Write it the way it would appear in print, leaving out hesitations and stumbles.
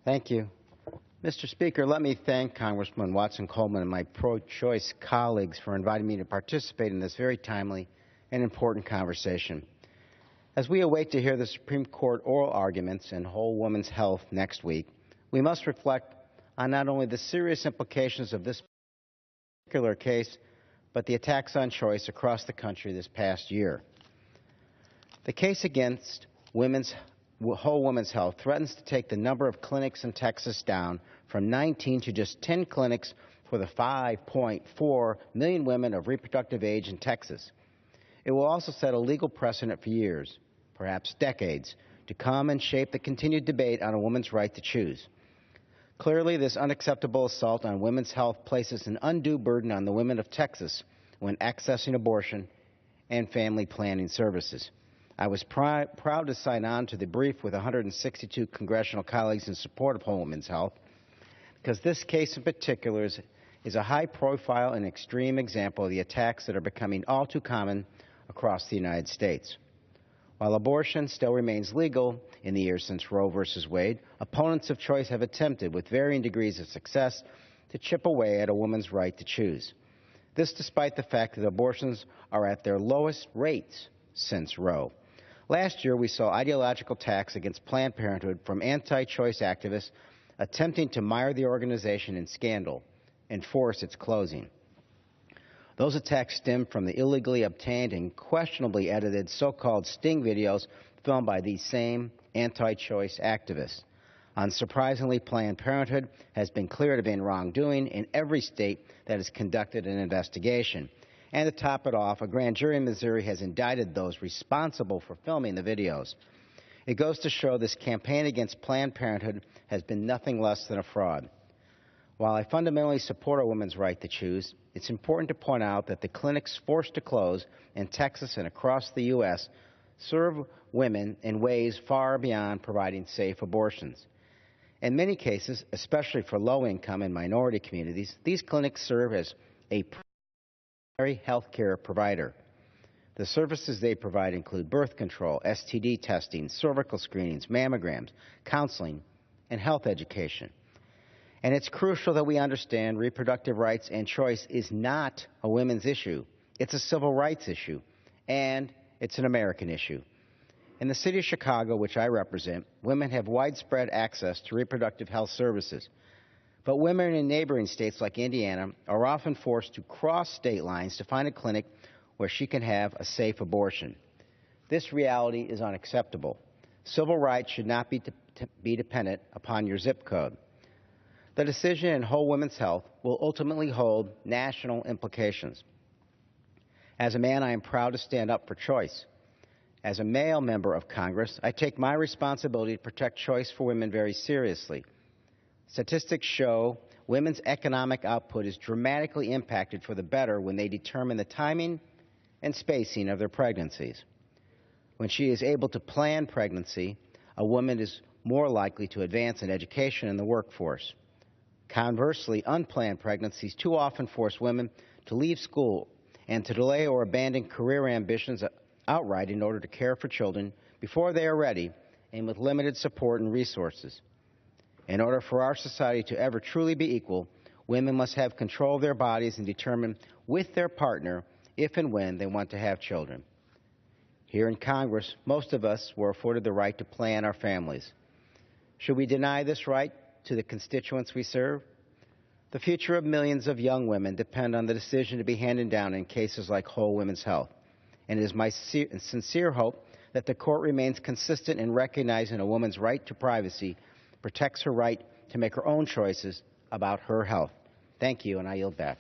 Thank you. Mr. Speaker, let me thank Congressman Watson Coleman and my pro-choice colleagues for inviting me to participate in this very timely and important conversation. As we await to hear the Supreme Court oral arguments in Whole Woman's Health next week, we must reflect on not only the serious implications of this particular case, but the attacks on choice across the country this past year. The case against Whole Woman's Health threatens to take the number of clinics in Texas down from 19 to just 10 clinics for the 5.4 million women of reproductive age in Texas. It will also set a legal precedent for years, perhaps decades, to come and shape the continued debate on a woman's right to choose. Clearly, this unacceptable assault on women's health places an undue burden on the women of Texas when accessing abortion and family planning services. I was proud to sign on to the brief with 162 congressional colleagues in support of Whole Woman's Health, because this case in particular is a high-profile and extreme example of the attacks that are becoming all too common across the United States. While abortion still remains legal in the years since Roe v. Wade, opponents of choice have attempted, with varying degrees of success, to chip away at a woman's right to choose. This despite the fact that abortions are at their lowest rates since Roe. Last year, we saw ideological attacks against Planned Parenthood from anti-choice activists attempting to mire the organization in scandal and force its closing. Those attacks stemmed from the illegally obtained and questionably edited so-called sting videos filmed by these same anti-choice activists. Unsurprisingly, Planned Parenthood has been cleared of any wrongdoing in every state that has conducted an investigation. And to top it off, a grand jury in Missouri has indicted those responsible for filming the videos. It goes to show this campaign against Planned Parenthood has been nothing less than a fraud. While I fundamentally support a woman's right to choose, it's important to point out that the clinics forced to close in Texas and across the U.S. serve women in ways far beyond providing safe abortions. In many cases, especially for low-income and minority communities, these clinics serve as a primary health care provider. The services they provide include birth control, STD testing, cervical screenings, mammograms, counseling, and health education. And it's crucial that we understand reproductive rights and choice is not a women's issue. It's a civil rights issue, and it's an American issue. In the city of Chicago, which I represent, women have widespread access to reproductive health services. But women in neighboring states like Indiana are often forced to cross state lines to find a clinic where she can have a safe abortion. This reality is unacceptable. Civil rights should not be dependent upon your zip code. The decision in Whole Women's Health will ultimately hold national implications. As a man, I am proud to stand up for choice. As a male member of Congress, I take my responsibility to protect choice for women very seriously. Statistics show women's economic output is dramatically impacted for the better when they determine the timing and spacing of their pregnancies. When she is able to plan pregnancy, a woman is more likely to advance in education and the workforce. Conversely, unplanned pregnancies too often force women to leave school and to delay or abandon career ambitions outright in order to care for children before they are ready and with limited support and resources. In order for our society to ever truly be equal, women must have control of their bodies and determine with their partner if and when they want to have children. Here in Congress, most of us were afforded the right to plan our families. Should we deny this right to the constituents we serve? The future of millions of young women depend on the decision to be handed down in cases like Whole Women's Health. And it is my sincere hope that the court remains consistent in recognizing a woman's right to privacy, protects her right to make her own choices about her health. Thank you, and I yield back.